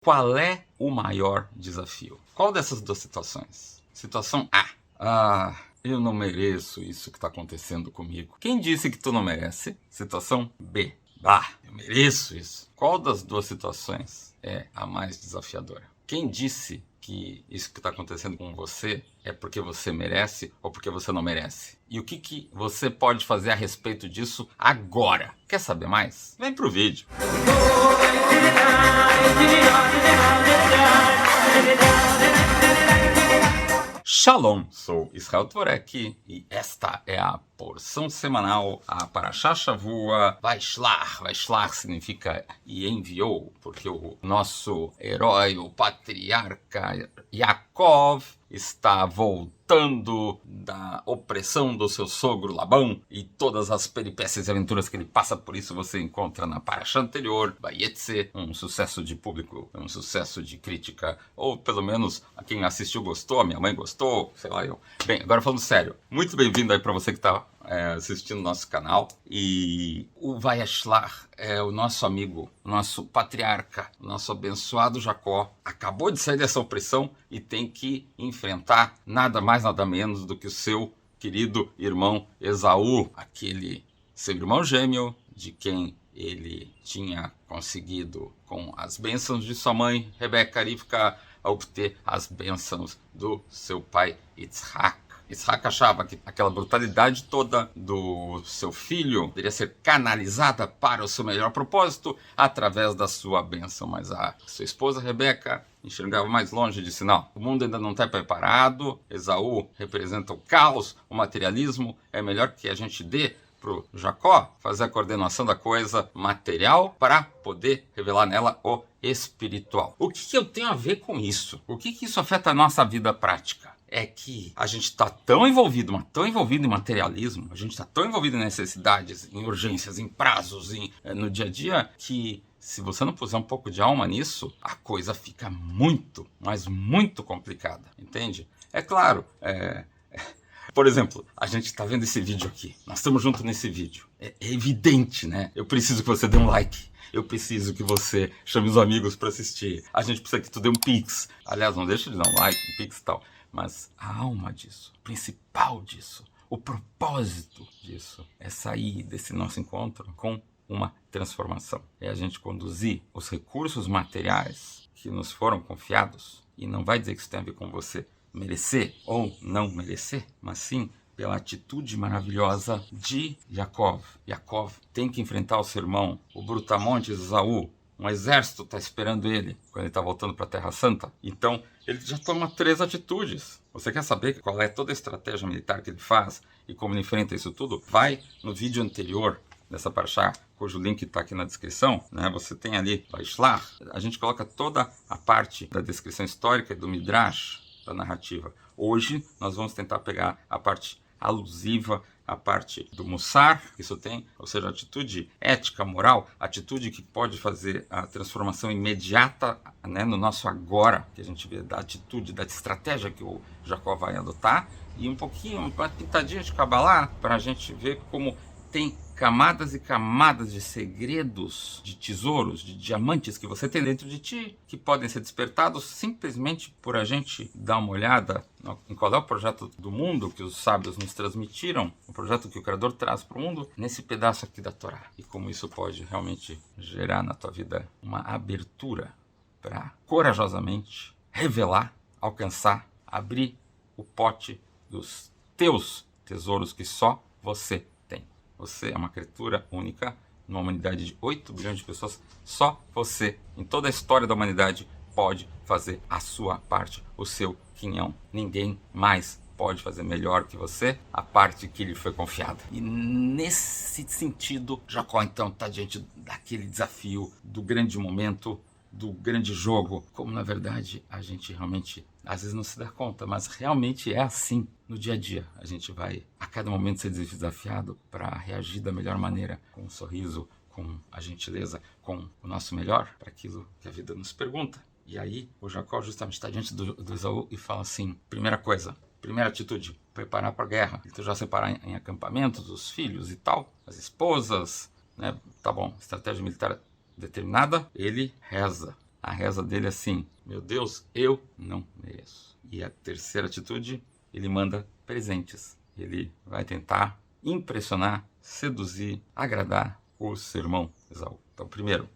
Qual é o maior desafio? Qual dessas duas situações? Situação A. Eu não mereço isso que está acontecendo comigo. Quem disse que tu não merece? Situação B. Eu mereço isso. Qual das duas situações é a mais desafiadora? Quem disse que isso que está acontecendo com você é porque você merece ou porque você não merece? E o que você pode fazer a respeito disso agora? Quer saber mais? Vem pro vídeo. Shalom, sou Israel Tvorek e esta é a porção semanal, a Parashá Shavua Vaishlach. Vaishlach significa e enviou, porque o nosso herói, o patriarca Yaakov, está voltando da opressão do seu sogro Labão e todas as peripécias e aventuras que ele passa por isso você encontra na Parashá anterior, Vayetze, um sucesso de público, um sucesso de crítica, ou pelo menos a quem assistiu gostou, a minha mãe gostou, sei lá eu. Bem, agora falando sério, muito bem-vindo aí para você que está assistindo o nosso canal. E o Vaishlach é o nosso amigo, o nosso patriarca, o nosso abençoado Jacó. Acabou de sair dessa opressão e tem que enfrentar nada mais, nada menos do que o seu querido irmão Esaú, aquele seu irmão gêmeo de quem ele tinha conseguido, com as bênçãos de sua mãe Rebeca, Rivka, obter as bênçãos do seu pai Yitzhak. Yitzhak achava que aquela brutalidade toda do seu filho poderia ser canalizada para o seu melhor propósito através da sua bênção, mas a sua esposa Rebeca enxergava mais longe e disse: não, o mundo ainda não está preparado, Esaú representa o caos, o materialismo, é melhor que a gente dê para o Jacó fazer a coordenação da coisa material para poder revelar nela o espiritual. O que eu tenho a ver com isso? O que isso afeta a nossa vida prática? É que a gente está tão envolvido, mas tão envolvido em materialismo, a gente está tão envolvido em necessidades, em urgências, em prazos, no dia a dia, que se você não puser um pouco de alma nisso, a coisa fica muito, mas muito complicada, entende? É claro, por exemplo, a gente está vendo esse vídeo aqui, nós estamos juntos nesse vídeo, é evidente, né? Eu preciso que você dê um like. Eu preciso que você chame os amigos para assistir. A gente precisa que tu dê um pix. Aliás, não deixa de dar um like, um pix e tal. Mas a alma disso, o principal disso, o propósito disso é sair desse nosso encontro com uma transformação. É a gente conduzir os recursos materiais que nos foram confiados, e não vai dizer que isso tem a ver com você merecer ou não merecer, mas sim pela atitude maravilhosa de Yaakov. Yaakov tem que enfrentar o seu irmão, o brutamontes Esaú. Um exército está esperando ele quando ele está voltando para a Terra Santa. Então, ele já toma 3 atitudes. Você quer saber qual é toda a estratégia militar que ele faz e como ele enfrenta isso tudo? Vai no vídeo anterior dessa parashá, cujo link está aqui na descrição, né? Você tem ali Vaishlach. A gente coloca toda a parte da descrição histórica do Midrash, da narrativa. Hoje, nós vamos tentar pegar a parte alusiva, a parte do Mussar, que isso tem, ou seja, atitude ética, moral, atitude que pode fazer a transformação imediata, né, no nosso agora, que a gente vê da atitude, da estratégia que o Jacó vai adotar, e um pouquinho, uma pitadinha de Kabbalah, para a gente ver como tem camadas e camadas de segredos, de tesouros, de diamantes que você tem dentro de ti, que podem ser despertados simplesmente por a gente dar uma olhada em qual é o projeto do mundo que os sábios nos transmitiram, o projeto que o Criador traz para o mundo, nesse pedaço aqui da Torá. E como isso pode realmente gerar na tua vida uma abertura para corajosamente revelar, alcançar, abrir o pote dos teus tesouros que só você tem. Você é uma criatura única, numa humanidade de 8 bilhões de pessoas. Só você, em toda a história da humanidade, pode fazer a sua parte, o seu quinhão. Ninguém mais pode fazer melhor que você a parte que lhe foi confiada. E nesse sentido, Jacó então está diante daquele desafio, do grande momento, do grande jogo, como na verdade a gente realmente às vezes não se dá conta, mas realmente é assim no dia a dia. A gente vai a cada momento ser desafiado para reagir da melhor maneira, com um sorriso, com a gentileza, com o nosso melhor para aquilo que a vida nos pergunta. E aí o Jacó justamente está diante do Esaú e fala assim: primeira coisa, primeira atitude, preparar para a guerra. Então já separar em acampamentos os filhos e tal, as esposas, né? Tá bom, estratégia militar determinada, ele reza. a reza dele é assim: meu Deus, eu não mereço. E a terceira atitude, ele manda presentes. Ele vai tentar impressionar, seduzir, agradar o seu irmão Esaú. Então, primeiro,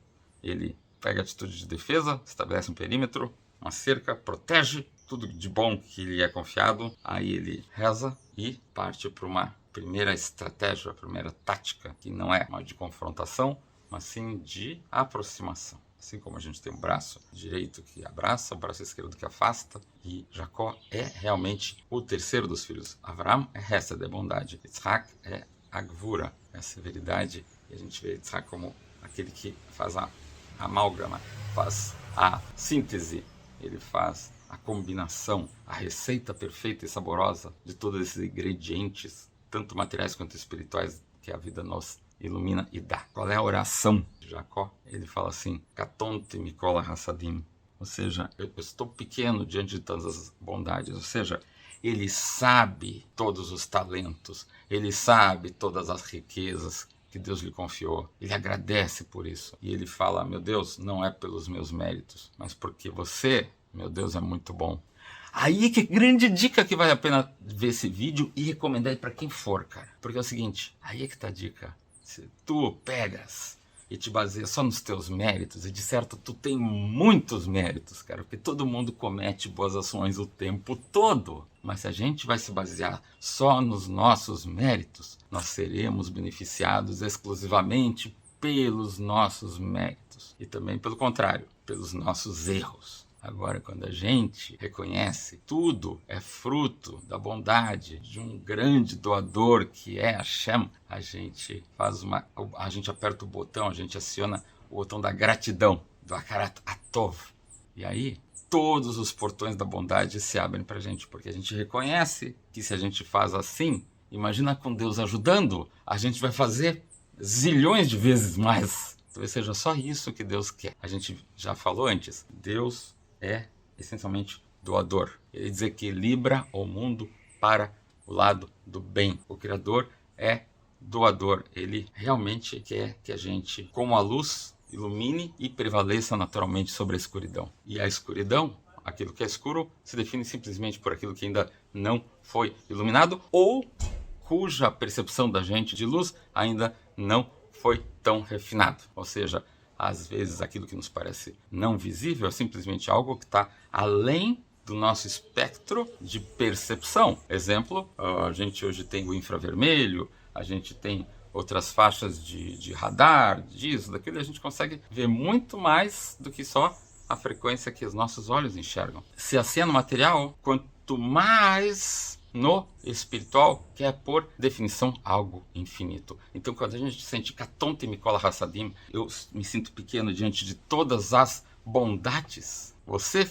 ele pega a atitude de defesa, estabelece um perímetro, uma cerca, protege tudo de bom que lhe é confiado. Aí ele reza e parte para uma primeira estratégia, a primeira tática, que não é uma de confrontação, mas sim de aproximação. Assim como a gente tem o braço direito que abraça, o braço esquerdo que afasta, e Jacó é realmente o terceiro dos filhos. Avraham é Hesed, é bondade. Yitzhak é Agvura, é a severidade. E a gente vê Yitzhak como aquele que faz a amálgama, faz a síntese, ele faz a combinação, a receita perfeita e saborosa de todos esses ingredientes, tanto materiais quanto espirituais, que a vida nos ilumina e dá. Qual é a oração de Jacó? Ele fala assim: Katonte Mikola Hassadim, ou seja, eu estou pequeno diante de todas as bondades, ou seja, ele sabe todos os talentos, ele sabe todas as riquezas que Deus lhe confiou. Ele agradece por isso. E ele fala: meu Deus, não é pelos meus méritos, mas porque você, meu Deus, é muito bom. Aí que grande dica que vale a pena ver esse vídeo e recomendar para quem for, cara. Porque é o seguinte, aí é que tá a dica. Se tu pegas e te baseia só nos teus méritos, e de certo tu tem muitos méritos, cara, porque todo mundo comete boas ações o tempo todo. Mas se a gente vai se basear só nos nossos méritos, nós seremos beneficiados exclusivamente pelos nossos méritos. E também pelo contrário, pelos nossos erros. Agora, quando a gente reconhece tudo é fruto da bondade de um grande doador que é Hashem, a gente aperta o botão, a gente aciona o botão da gratidão, do Akarat Atov. E aí, todos os portões da bondade se abrem para a gente, porque a gente reconhece que se a gente faz assim, imagina com Deus ajudando, a gente vai fazer zilhões de vezes mais. Talvez seja só isso que Deus quer. A gente já falou antes, Deus é essencialmente doador. Ele desequilibra o mundo para o lado do bem. O Criador é doador. Ele realmente quer que a gente, como a luz, ilumine e prevaleça naturalmente sobre a escuridão. E a escuridão, aquilo que é escuro, se define simplesmente por aquilo que ainda não foi iluminado ou cuja percepção da gente de luz ainda não foi tão refinado. Ou seja, às vezes aquilo que nos parece não visível é simplesmente algo que está além do nosso espectro de percepção. Exemplo, a gente hoje tem o infravermelho, a gente tem outras faixas de radar, disso, daquilo, e a gente consegue ver muito mais do que só a frequência que os nossos olhos enxergam. Se assim é no material, quanto mais no espiritual, que é por definição algo infinito. Então, quando a gente sente Katonte Mikola Hassadim, eu me sinto pequeno diante de todas as bondades. Você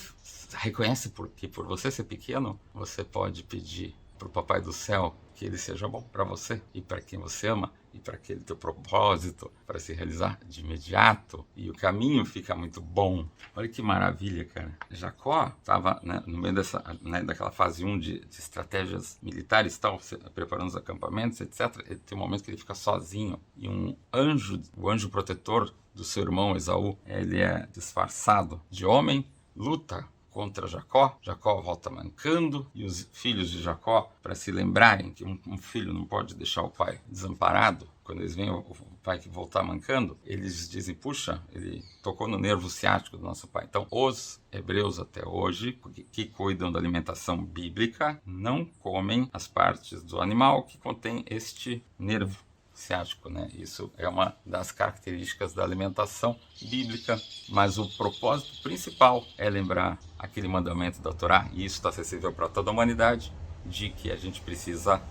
reconhece que por você ser pequeno, você pode pedir para o Papai do Céu que ele seja bom para você e para quem você ama e para aquele teu propósito para se realizar de imediato, e o caminho fica muito bom. Olha que maravilha, cara. Jacó estava, né, no meio daquela fase 1 de estratégias militares, tal, preparando os acampamentos, etc. Ele tem um momento que ele fica sozinho e um anjo, o anjo protetor do seu irmão Esaú, ele é disfarçado de homem, luta contra Jacó. Jacó volta mancando, e os filhos de Jacó, para se lembrarem que um filho não pode deixar o pai desamparado, quando eles veem o pai que voltar mancando, eles dizem: puxa, ele tocou no nervo ciático do nosso pai. Então, os hebreus até hoje, que cuidam da alimentação bíblica, não comem as partes do animal que contém este nervo ciático, né? Isso é uma das características da alimentação bíblica, mas o propósito principal é lembrar aquele mandamento da Torá, e isso está acessível para toda a humanidade, de que a gente precisa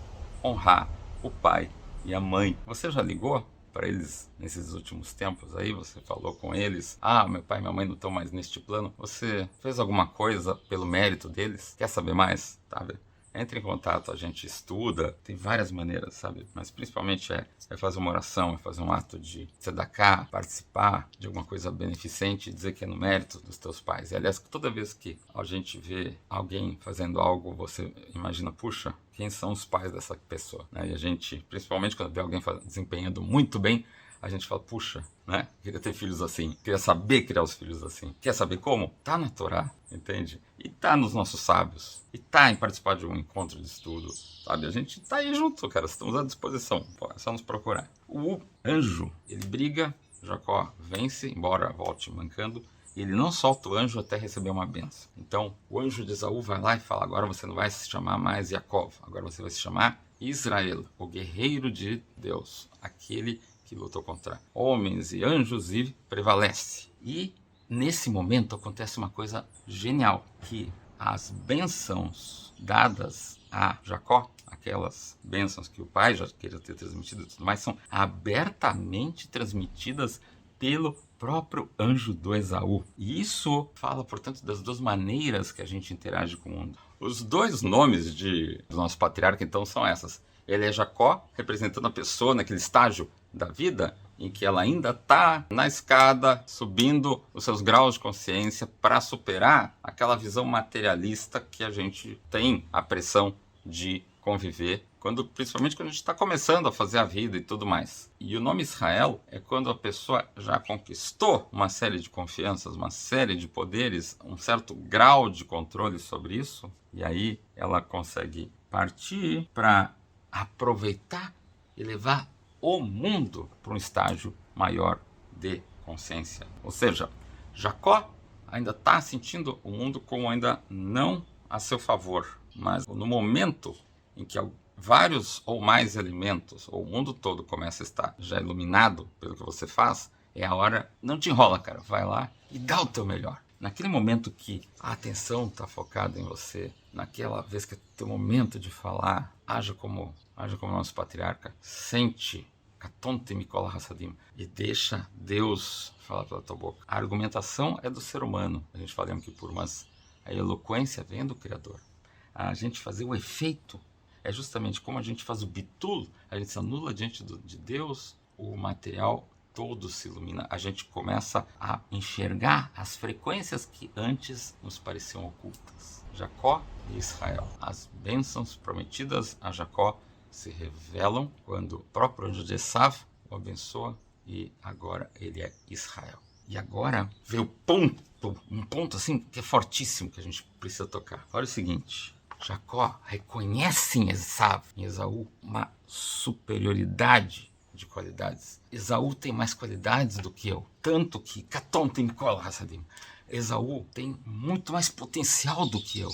honrar o pai e a mãe. Você já ligou para eles nesses últimos tempos aí? Você falou com eles: ah, meu pai e minha mãe não estão mais neste plano. Você fez alguma coisa pelo mérito deles? Quer saber mais? Sabe? Entre em contato, a gente estuda, tem várias maneiras, sabe? Mas principalmente é fazer uma oração, é fazer um ato de tzedakah, participar de alguma coisa beneficente e dizer que é no mérito dos teus pais. E aliás, toda vez que a gente vê alguém fazendo algo, você imagina: puxa, quem são os pais dessa pessoa? Né? E a gente, principalmente quando vê alguém desempenhando muito bem, a gente fala, puxa, né? Queria ter filhos assim, queria saber criar os filhos assim. Quer saber como? Tá na Torá, entende? E tá nos nossos sábios. E tá em participar de um encontro de estudo, sabe? A gente tá aí junto, cara, estamos à disposição. Pô, é só nos procurar. O anjo, ele briga, Jacó vence, embora volte mancando. E ele não solta o anjo até receber uma benção. Então, o anjo de Esaú vai lá e fala, agora você não vai se chamar mais Jacó, agora você vai se chamar Israel, o guerreiro de Deus, aquele que lutou contra homens e anjos e prevalece. E nesse momento acontece uma coisa genial, que as bênçãos dadas a Jacó, aquelas bênçãos que o pai já queria ter transmitido e tudo mais, são abertamente transmitidas pelo próprio anjo do Esaú. E isso fala, portanto, das duas maneiras que a gente interage com o mundo. Os dois nomes do nosso patriarca, então, são essas. Ele é Jacó, representando a pessoa naquele estágio da vida em que ela ainda está na escada, subindo os seus graus de consciência para superar aquela visão materialista que a gente tem a pressão de conviver, principalmente quando a gente está começando a fazer a vida e tudo mais. E o nome Israel é quando a pessoa já conquistou uma série de confianças, uma série de poderes, um certo grau de controle sobre isso, e aí ela consegue partir para aproveitar e levar o mundo para um estágio maior de consciência. Ou seja, Jacó ainda está sentindo o mundo como ainda não a seu favor, mas no momento em que vários ou mais elementos, ou o mundo todo começa a estar já iluminado pelo que você faz, é a hora, não te enrola, cara, vai lá e dá o teu melhor. Naquele momento que a atenção está focada em você, naquela vez que é teu momento de falar, haja como nosso patriarca, sente, katonte mikola hassadim, e deixa Deus falar pela tua boca. A argumentação é do ser humano, a gente fala em Yom Kippur, mas a eloquência vem do Criador. A gente fazer o efeito é justamente como a gente faz o bitul, a gente se anula diante de Deus, o material todo se ilumina. A gente começa a enxergar as frequências que antes nos pareciam ocultas. Jacó e Israel. As bênçãos prometidas a Jacó se revelam quando o próprio anjo de Esav o abençoa e agora ele é Israel. E agora veio um ponto assim que é fortíssimo que a gente precisa tocar. Olha o seguinte. Jacó reconhece em Esaú, uma superioridade de qualidades. Esaú tem mais qualidades do que eu. Tanto que, Katon tem cola, Hassadim. Esaú tem muito mais potencial do que eu.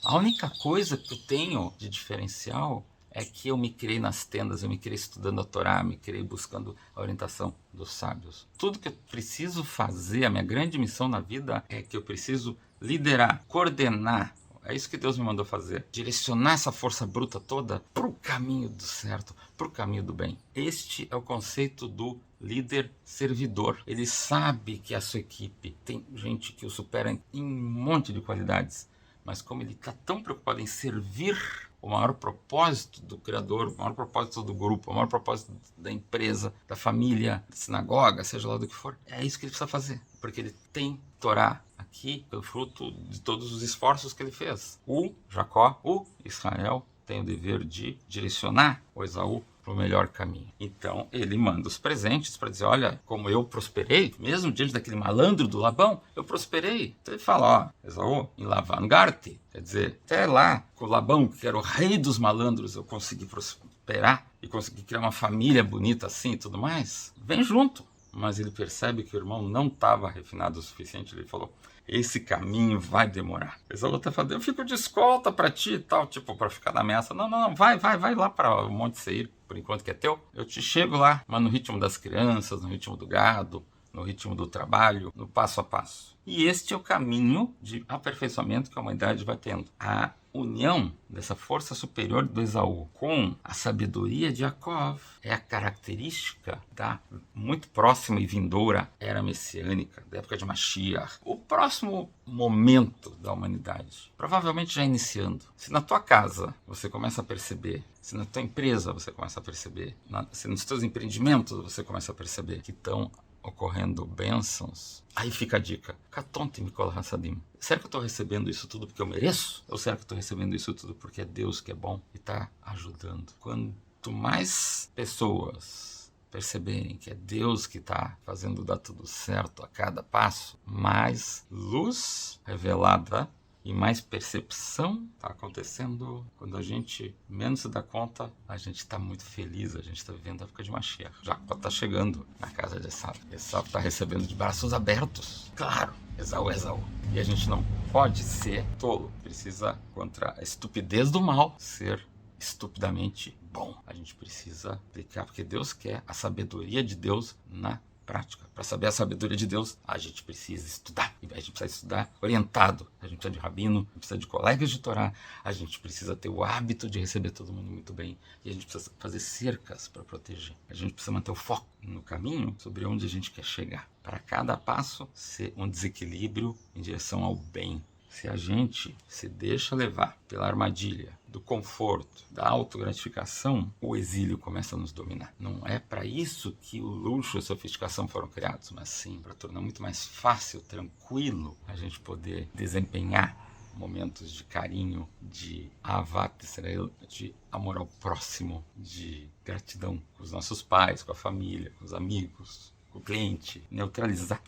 A única coisa que eu tenho de diferencial é que eu me criei nas tendas, eu me criei estudando a Torá, me criei buscando a orientação dos sábios. Tudo que eu preciso fazer, a minha grande missão na vida é que eu preciso liderar, coordenar. É isso que Deus me mandou fazer. Direcionar essa força bruta toda para o caminho do certo, para o caminho do bem. Este é o conceito do líder servidor. Ele sabe que a sua equipe tem gente que o supera em um monte de qualidades. Mas como ele está tão preocupado em servir o maior propósito do Criador, o maior propósito do grupo, o maior propósito da empresa, da família, da sinagoga, seja lá do que for, é isso que ele precisa fazer. Porque ele tem Torá aqui, pelo fruto de todos os esforços que ele fez. O Jacó, o Israel, tem o dever de direcionar o Esaú para o melhor caminho. Então ele manda os presentes para dizer, olha, como eu prosperei, mesmo diante daquele malandro do Labão, eu prosperei. Então ele fala, ó, Esaú, em Lavangarte, quer dizer, até lá com o Labão, que era o rei dos malandros, eu consegui prosperar e consegui criar uma família bonita assim e tudo mais, vem junto. Mas ele percebe que o irmão não estava refinado o suficiente, ele falou, esse caminho vai demorar. Esaú está falando, eu fico de escolta para ti e tal, tipo, para ficar na ameaça. Não, vai lá para o Monte Seir, por enquanto que é teu. Eu te chego lá, mas no ritmo das crianças, no ritmo do gado, no ritmo do trabalho, no passo a passo. E este é o caminho de aperfeiçoamento que a humanidade vai tendo. A união dessa força superior do Esaú com a sabedoria de Jacó é a característica da muito próxima e vindoura era messiânica, da época de Mashiach. O próximo momento da humanidade, provavelmente já iniciando. Se na tua casa você começa a perceber, se na tua empresa você começa a perceber, se nos teus empreendimentos você começa a perceber que estão ocorrendo bênçãos, aí fica a dica. Katonte mikola hassadim. Será que eu estou recebendo isso tudo porque eu mereço? Ou será que eu estou recebendo isso tudo porque é Deus que é bom e está ajudando? Quanto mais pessoas perceberem que é Deus que está fazendo dar tudo certo a cada passo, mais luz revelada e mais percepção está acontecendo. Quando a gente menos se dá conta, a gente está muito feliz, a gente está vivendo a época de Mashiach. Jacó está chegando na casa de Esaú. Esaú está recebendo de braços abertos. Claro, Esaú é Esaú. E a gente não pode ser tolo. Precisa, contra a estupidez do mal, ser estupidamente bom. A gente precisa aplicar, porque Deus quer a sabedoria de Deus na prática. Para saber a sabedoria de Deus, a gente precisa estudar. E a gente precisa estudar orientado. A gente precisa de rabino, a gente precisa de colegas de Torá. A gente precisa ter o hábito de receber todo mundo muito bem. E a gente precisa fazer cercas para proteger. A gente precisa manter o foco no caminho sobre onde a gente quer chegar. Para cada passo ser um desequilíbrio em direção ao bem. Se a gente se deixa levar pela armadilha do conforto, da autogratificação, o exílio começa a nos dominar. Não é para isso que o luxo e a sofisticação foram criados, mas sim para tornar muito mais fácil, tranquilo, a gente poder desempenhar momentos de carinho, de avat Israel, de amor ao próximo, de gratidão com os nossos pais, com a família, com os amigos, o cliente, neutralizar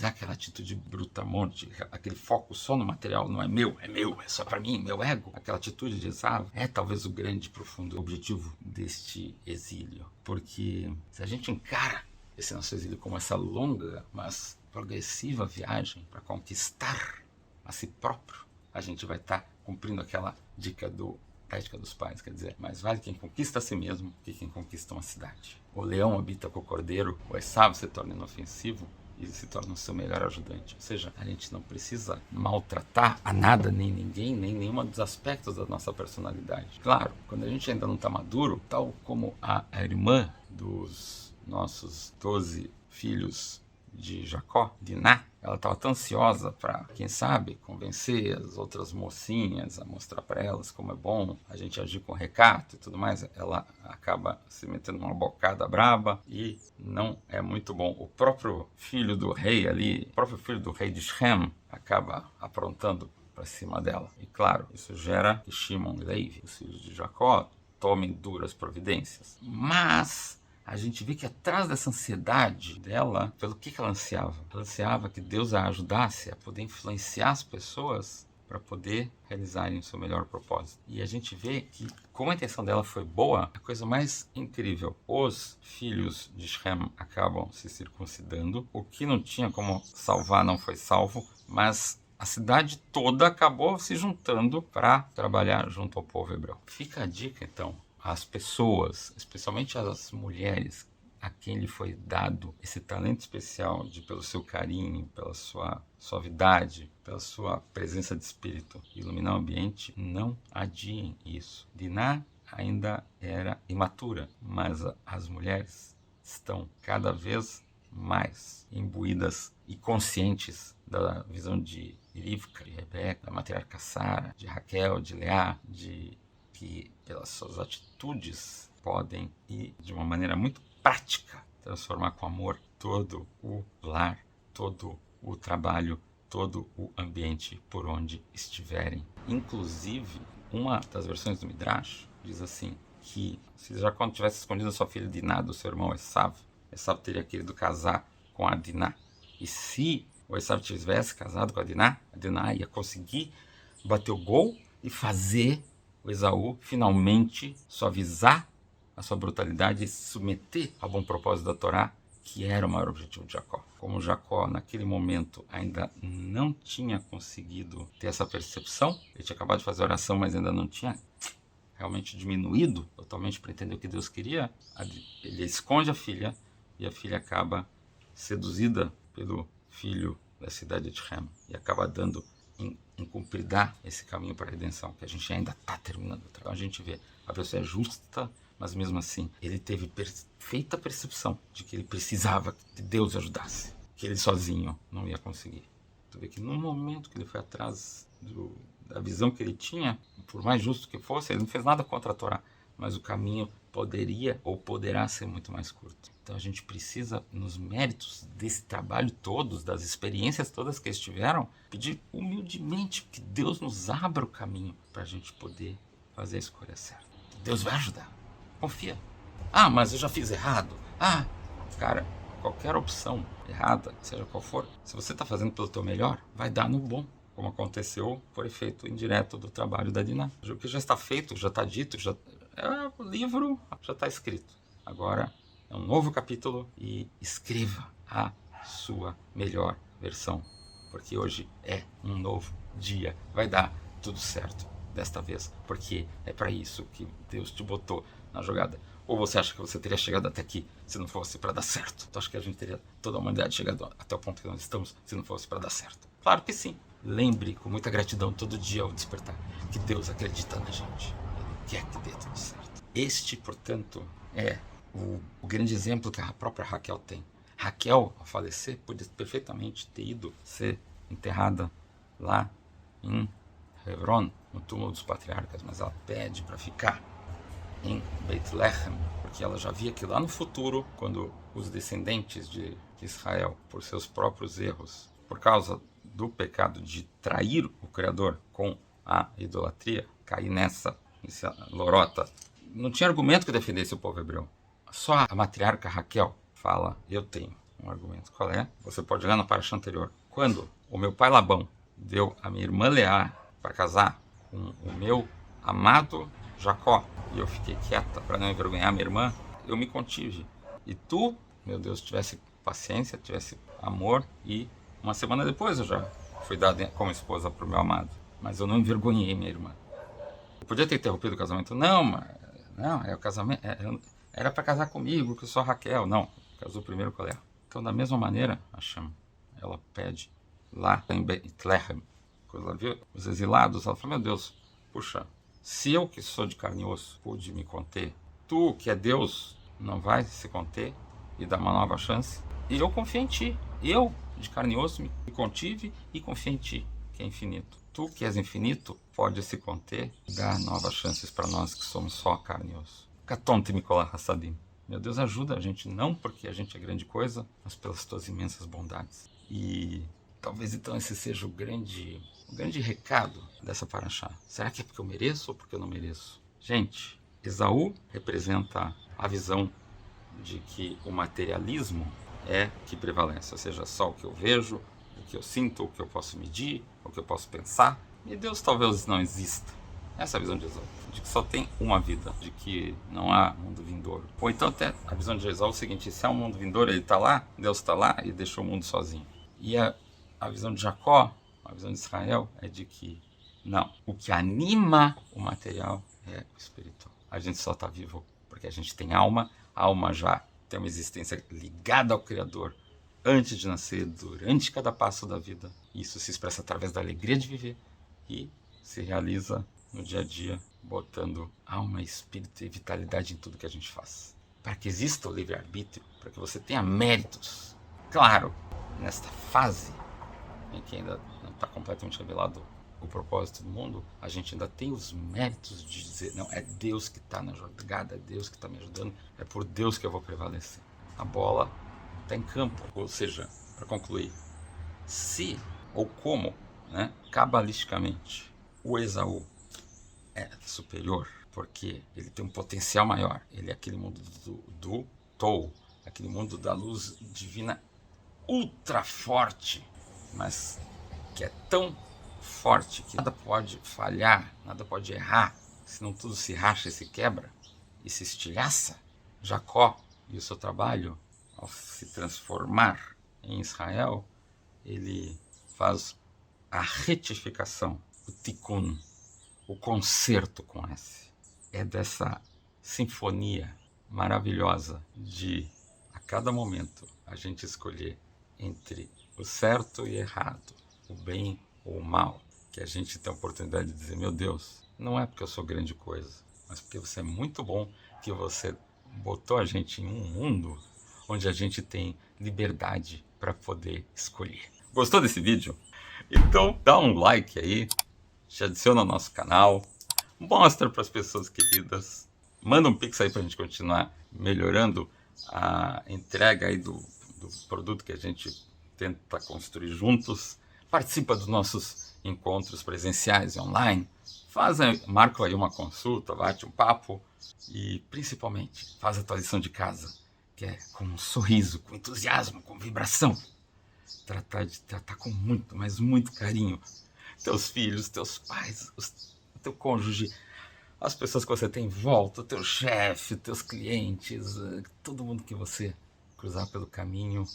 aquela atitude bruta, morte, aquele foco só no material, não é meu, é só para mim, meu ego. Aquela atitude de Esaú é talvez o grande, profundo objetivo deste exílio. Porque se a gente encara esse nosso exílio como essa longa, mas progressiva viagem para conquistar a si próprio, a gente vai estar cumprindo aquela dica da ética dos pais, quer dizer, mais vale quem conquista a si mesmo que quem conquista uma cidade. O leão habita com o cordeiro, o Esaú se torna inofensivo e se torna o seu melhor ajudante. Ou seja, a gente não precisa maltratar a nada, nem ninguém, nem nenhum dos aspectos da nossa personalidade. Claro, quando a gente ainda não está maduro, tal como a irmã dos nossos 12 filhos de Jacó, Diná, ela estava tão ansiosa para, quem sabe, convencer as outras mocinhas a mostrar para elas como é bom a gente agir com recato e tudo mais. Ela acaba se metendo numa bocada braba e não é muito bom. O próprio filho do rei ali, o próprio filho do rei de Shem, acaba aprontando para cima dela. E claro, isso gera que Shimon e Levi, os filhos de Jacó, tomem duras providências. Mas a gente vê que atrás dessa ansiedade dela, pelo que ela ansiava? Ela ansiava que Deus a ajudasse a poder influenciar as pessoas para poder realizarem o seu melhor propósito. E a gente vê que, como a intenção dela foi boa, a coisa mais incrível, os filhos de Shem acabam se circuncidando, o que não tinha como salvar não foi salvo, mas a cidade toda acabou se juntando para trabalhar junto ao povo hebreu. Fica a dica, então, as pessoas, especialmente as mulheres, a quem lhe foi dado esse talento especial de, pelo seu carinho, pela sua suavidade, pela sua presença de espírito, iluminar o ambiente, não adiem isso. Diná ainda era imatura, mas as mulheres estão cada vez mais imbuídas e conscientes da visão de Rivka, de Rebeca, da matriarca Sara, de Raquel, de Leá, de que pelas suas atitudes podem e de uma maneira muito prática transformar com amor todo o lar, todo o trabalho, todo o ambiente por onde estiverem. Inclusive, uma das versões do Midrash diz assim, que se Jacó tivesse escondido a sua filha Diná do seu irmão Esaú teria querido casar com a Diná. E se o Esaú tivesse casado com a Diná ia conseguir bater o gol e fazer o Esaú finalmente suavizar a sua brutalidade e se submeter ao bom propósito da Torá, que era o maior objetivo de Jacó. Como Jacó, naquele momento, ainda não tinha conseguido ter essa percepção, ele tinha acabado de fazer a oração, mas ainda não tinha realmente diminuído totalmente para entender o que Deus queria, ele esconde a filha e a filha acaba seduzida pelo filho da cidade de Shem e acaba dando em cumpridar esse caminho para a redenção, que a gente ainda está terminando. Então a gente vê, a pessoa é justa, mas mesmo assim, ele teve perfeita percepção de que ele precisava que Deus ajudasse, que ele sozinho não ia conseguir. Tu vê que no momento que ele foi atrás da visão que ele tinha, por mais justo que fosse, ele não fez nada contra a Torá, mas o caminho poderia ou poderá ser muito mais curto. Então a gente precisa, nos méritos desse trabalho todos, das experiências todas que eles tiveram, pedir humildemente que Deus nos abra o caminho para a gente poder fazer a escolha certa. Deus vai ajudar. Confia. Ah, mas eu já fiz errado. Ah, cara, qualquer opção errada, seja qual for, se você está fazendo pelo teu melhor, vai dar no bom, como aconteceu por efeito indireto do trabalho da Diná. O que já está feito, já está dito, o livro já está escrito. Agora é um novo capítulo e escreva a sua melhor versão, porque hoje é um novo dia. Vai dar tudo certo desta vez, porque é para isso que Deus te botou na jogada. Ou você acha que você teria chegado até aqui se não fosse para dar certo? Tu acha que a gente teria toda a humanidade chegado até o ponto que nós estamos se não fosse para dar certo? Claro que sim. Lembre com muita gratidão todo dia ao despertar que Deus acredita na gente. Ele quer que dê tudo certo. Este, portanto, é o grande exemplo que a própria Raquel tem. Raquel, ao falecer, podia perfeitamente ter ido ser enterrada lá em Hebron, no túmulo dos patriarcas, mas ela pede para ficar em Beit-Lehem, porque ela já via que lá no futuro, quando os descendentes de Israel, por seus próprios erros, por causa do pecado de trair o Criador com a idolatria, cair nessa lorota, não tinha argumento que defendesse o povo hebreu. Só a matriarca Raquel fala, eu tenho um argumento. Qual é? Você pode olhar na paraxá anterior. Quando o meu pai Labão deu a minha irmã Leá para casar com o meu amado Jacó, e eu fiquei quieta para não envergonhar minha irmã, eu me contive. E tu, meu Deus, tivesse paciência, tivesse amor, e uma semana depois eu já fui dada como esposa para o meu amado. Mas eu não envergonhei minha irmã. Eu podia ter interrompido o casamento? Não, é o casamento. Era para casar comigo, que eu sou a Raquel. Não, casou primeiro com ela. Então, da mesma maneira, Hashem, ela pede lá em Beit-Lehem, quando ela viu os exilados, ela falou, meu Deus, puxa, se eu que sou de carne e osso pude me conter, tu que é Deus não vai se conter e dar uma nova chance? E eu confio em ti. Eu, de carne e osso, me contive e confio em ti, que é infinito. Tu que és infinito, pode se conter e dar novas chances para nós que somos só carne e osso. Katonte Mikolah Hassadim. Meu Deus, ajuda a gente, não porque a gente é grande coisa, mas pelas tuas imensas bondades. E talvez então esse seja o grande recado dessa paraxá. Será que é porque eu mereço ou porque eu não mereço? Gente, Esaú representa a visão de que o materialismo é que prevalece, ou seja, só o que eu vejo, o que eu sinto, o que eu posso medir, o que eu posso pensar. E Deus talvez não exista. Essa é a visão de Esaú, de que só tem uma vida, de que não há mundo vindouro. Ou então até a visão de Esaú é o seguinte, se há um mundo vindouro, ele está lá, Deus está lá e deixou o mundo sozinho. E a visão de Jacó, a visão de Israel, é de que não, o que anima o material é o espiritual. A gente só está vivo porque a gente tem alma, a alma já tem uma existência ligada ao Criador antes de nascer, durante cada passo da vida. Isso se expressa através da alegria de viver e se realiza no dia a dia, botando alma, espírito e vitalidade em tudo que a gente faz. Para que exista o livre-arbítrio, para que você tenha méritos. Claro, nesta fase em que ainda não está completamente revelado o propósito do mundo, a gente ainda tem os méritos de dizer, não, é Deus que está na jogada, é Deus que está me ajudando, é por Deus que eu vou prevalecer. A bola está em campo, ou seja, para concluir, se ou como, né, cabalisticamente, o Esaú é superior, porque ele tem um potencial maior, ele é aquele mundo do Tou, aquele mundo da luz divina ultra forte, mas que é tão forte que nada pode falhar, nada pode errar, senão tudo se racha e se quebra e se estilhaça. Jacó e o seu trabalho, ao se transformar em Israel, ele faz a retificação, o tikkun, o concerto com esse. É dessa sinfonia maravilhosa de, a cada momento, a gente escolher entre o certo e errado, o bem ou o mal, que a gente tem a oportunidade de dizer, meu Deus, não é porque eu sou grande coisa, mas porque você é muito bom, que você botou a gente em um mundo onde a gente tem liberdade para poder escolher. Gostou desse vídeo? Então dá um like aí, te adiciona ao nosso canal, mostra para as pessoas queridas, manda um pix aí para a gente continuar melhorando a entrega aí do produto que a gente tenta construir juntos. Participa dos nossos encontros presenciais e online, marca aí uma consulta, bate um papo e principalmente faz a tua lição de casa que é com um sorriso, com entusiasmo, com vibração. Tratar de tratar com muito, mas muito carinho teus filhos, teus pais, o teu cônjuge, as pessoas que você tem em volta, o teu chefe, teus clientes, todo mundo que você cruzar pelo caminho,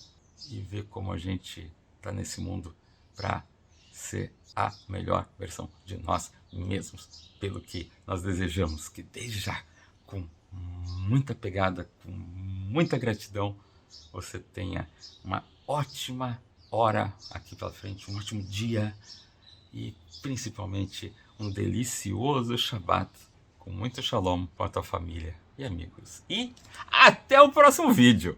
e ver como a gente está nesse mundo para ser a melhor versão de nós mesmos, pelo que nós desejamos, que desde já, com muita pegada, com muita gratidão, você tenha uma ótima hora aqui pela frente, um ótimo dia e principalmente um delicioso Shabbat com muito shalom para a tua família e amigos. E até o próximo vídeo!